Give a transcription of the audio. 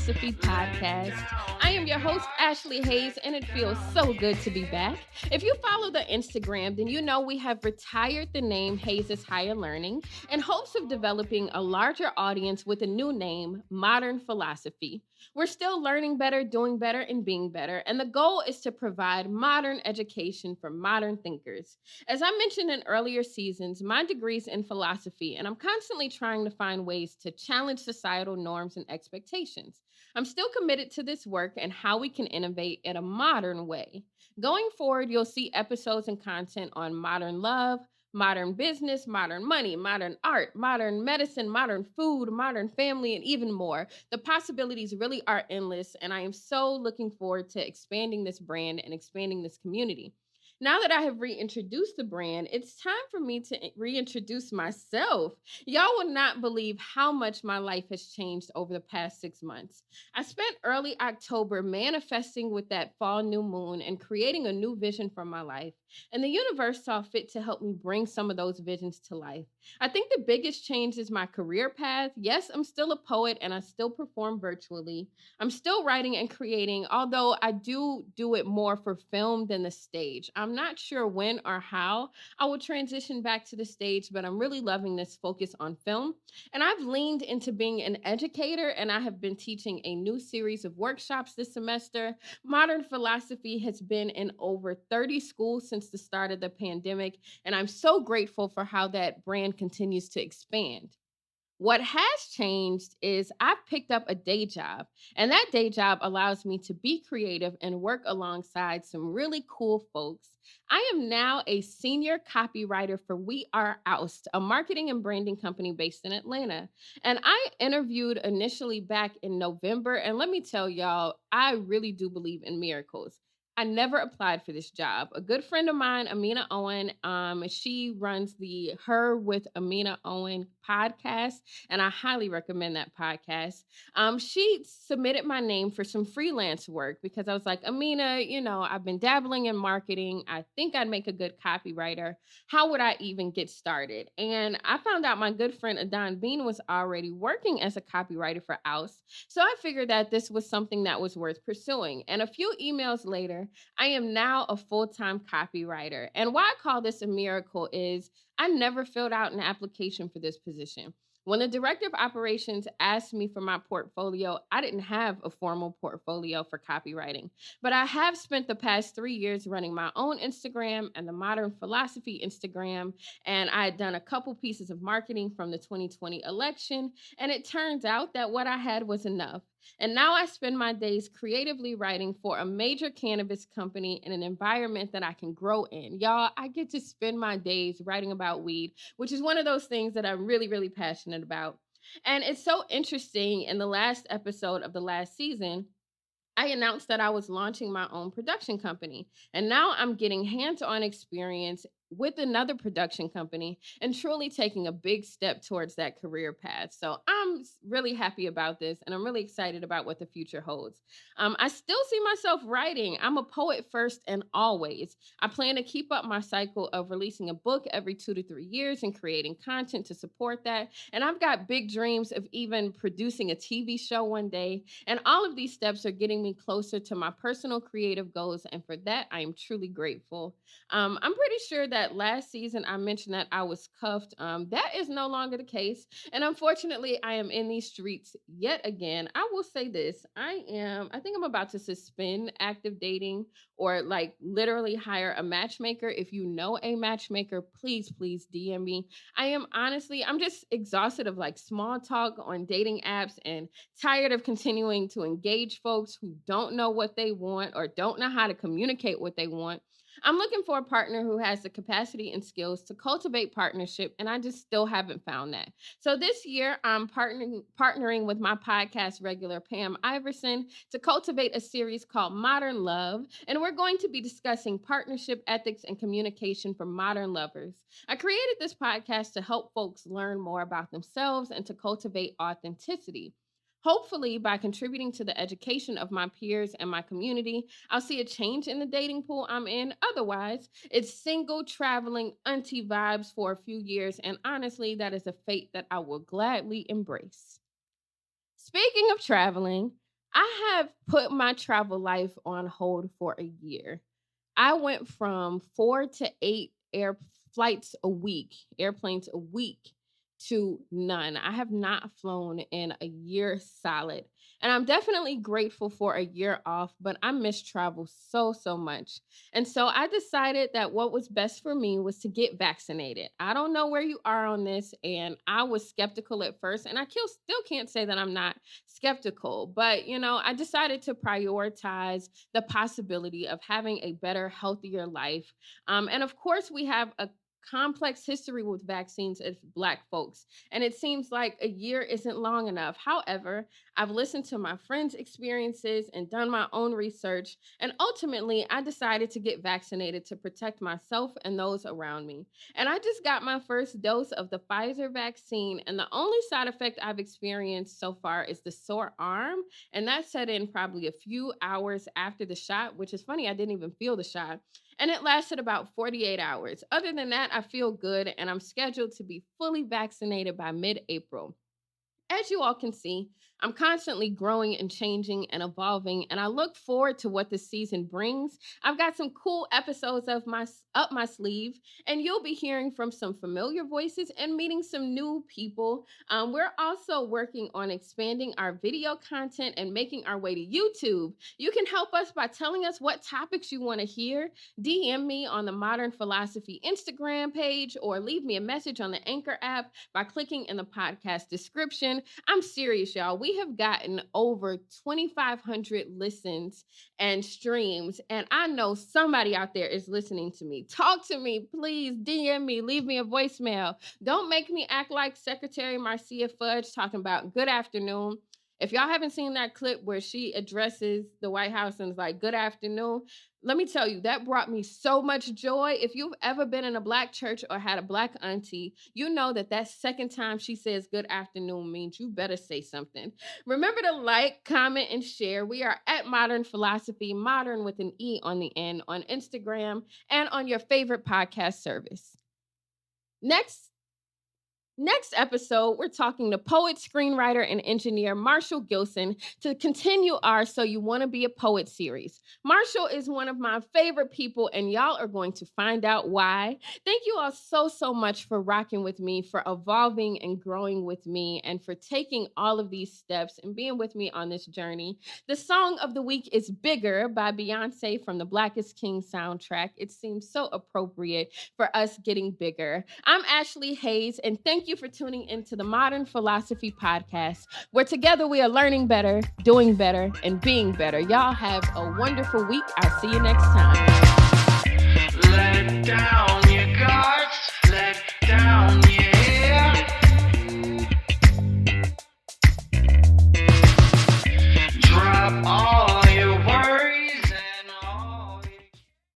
Philosophy podcast. I am your host, Ashlee Haze, and it feels so good to be back. If you follow the Instagram, then you know we have retired the name Haze's Higher Learning in hopes of developing a larger audience with a new name, Modern Philosophy. We're still learning better, doing better, and being better, and the goal is to provide modern education for modern thinkers. As I mentioned in earlier seasons, my degree's in philosophy, and I'm constantly trying to find ways to challenge societal norms and expectations. I'm still committed to this work and how we can innovate in a modern way. Going forward, you'll see episodes and content on modern love, modern business, modern money, modern art, modern medicine, modern food, modern family, and even more. The possibilities really are endless, and I am so looking forward to expanding this brand and expanding this community. Now that I have reintroduced the brand, it's time for me to reintroduce myself. Y'all will not believe how much my life has changed over the past 6 months. I spent early October manifesting with that fall new moon and creating a new vision for my life. And the universe saw fit to help me bring some of those visions to life. I think the biggest change is my career path. Yes, I'm still a poet and I still perform virtually. I'm still writing and creating, although I do it more for film than the stage. I'm not sure when or how I will transition back to the stage, but I'm really loving this focus on film. And I've leaned into being an educator, and I have been teaching a new series of workshops this semester. Modern philosophy has been in over 30 schools since the start of the pandemic, and I'm so grateful for how that brand continues to expand. What has changed is I've picked up a day job, and that day job allows me to be creative and work alongside some really cool folks. I am now a senior copywriter for We Are Oust, a marketing and branding company based in Atlanta. And I interviewed initially back in November, and let me tell y'all, I really do believe in miracles. I never applied for this job. A good friend of mine, Amina Owen, she runs the Her with Amina Owen podcast, and I highly recommend that podcast. She submitted my name for some freelance work because I was like, Amina, I've been dabbling in marketing. I think I'd make a good copywriter. How would I even get started? And I found out my good friend Adon Bean was already working as a copywriter for Oust. So I figured that this was something that was worth pursuing. And a few emails later, I am now a full-time copywriter. And why I call this a miracle is I never filled out an application for this position. When the director of operations asked me for my portfolio, I didn't have a formal portfolio for copywriting, but I have spent the past 3 years running my own Instagram and the Modern Philosophy Instagram, and I had done a couple pieces of marketing from the 2020 election, and it turns out that what I had was enough. And now I spend my days creatively writing for a major cannabis company in an environment that I can grow in. Y'all, I get to spend my days writing about weed, which is one of those things that I'm really, really passionate about. And it's so interesting in the last episode of the last season, I announced that I was launching my own production company. And now I'm getting hands on experience with another production company and truly taking a big step towards that career path. So I'm really happy about this and I'm really excited about what the future holds. I still see myself writing. I'm a poet first and always. I plan to keep up my cycle of releasing a book every 2 to 3 years and creating content to support that. And I've got big dreams of even producing a TV show one day. And all of these steps are getting me closer to my personal creative goals. And for that, I am truly grateful. I'm pretty sure that last season I mentioned that I was cuffed. That is no longer the case. And unfortunately, I am in these streets yet again. I will say this. I think I'm about to suspend active dating or like literally hire a matchmaker. If you know a matchmaker, please DM me. I'm just exhausted of like small talk on dating apps and tired of continuing to engage folks who don't know what they want or don't know how to communicate what they want. I'm looking for a partner who has the capacity and skills to cultivate partnership, and I just still haven't found that. So this year, I'm partnering with my podcast regular, Pam Iverson, to cultivate a series called Modern Love, and we're going to be discussing partnership ethics and communication for modern lovers. I created this podcast to help folks learn more about themselves and to cultivate authenticity. Hopefully, by contributing to the education of my peers and my community, I'll see a change in the dating pool I'm in. Otherwise, it's single, traveling, auntie vibes for a few years. And honestly, that is a fate that I will gladly embrace. Speaking of traveling, I have put my travel life on hold for a year. I went from 4 to 8 air flights a week, airplanes a week, to none. I have not flown in a year solid. And I'm definitely grateful for a year off, but I miss travel so, so much. And so I decided that what was best for me was to get vaccinated. I don't know where you are on this, and I was skeptical at first, and I still can't say that I'm not skeptical, but I decided to prioritize the possibility of having a better, healthier life. And of course, we have a complex history with vaccines as Black folks, and it seems like a year isn't long enough. However, I've listened to my friends' experiences and done my own research, and ultimately, I decided to get vaccinated to protect myself and those around me. And I just got my first dose of the Pfizer vaccine, and the only side effect I've experienced so far is the sore arm, and that set in probably a few hours after the shot, which is funny, I didn't even feel the shot. And it lasted about 48 hours. Other than that, I feel good, and I'm scheduled to be fully vaccinated by mid-April. As you all can see, I'm constantly growing and changing and evolving, and I look forward to what this season brings. I've got some cool episodes of my up my sleeve, and you'll be hearing from some familiar voices and meeting some new people. We're also working on expanding our video content and making our way to YouTube. You can help us by telling us what topics you want to hear. DM me on the Modern Philosophy Instagram page, or leave me a message on the Anchor app by clicking in the podcast description. I'm serious, y'all. We have gotten over 2,500 listens and streams, and I know somebody out there is listening to me. Talk to me, please. DM me, leave me a voicemail. Don't make me act like Secretary Marcia Fudge talking about good afternoon. If y'all haven't seen that clip where she addresses the White House and is like, good afternoon, let me tell you, that brought me so much joy. If you've ever been in a Black church or had a Black auntie, you know that second time she says good afternoon means you better say something. Remember to like, comment, and share. We are at Modern Philosophy, modern with an E on the end, on Instagram and on your favorite podcast service. Next episode, we're talking to poet, screenwriter, and engineer Marshall Gilson to continue our So You Want to Be a Poet series. Marshall is one of my favorite people, and y'all are going to find out why. Thank you all so, so much for rocking with me, for evolving and growing with me, and for taking all of these steps and being with me on this journey. The song of the week is Bigger by Beyonce from the Black is King soundtrack. It seems so appropriate for us getting bigger. I'm Ashlee Haze, and thank you for tuning into the Modern Philosophy Podcast, where together we are learning better, doing better, and being better. Y'all have a wonderful week. I'll see you next time.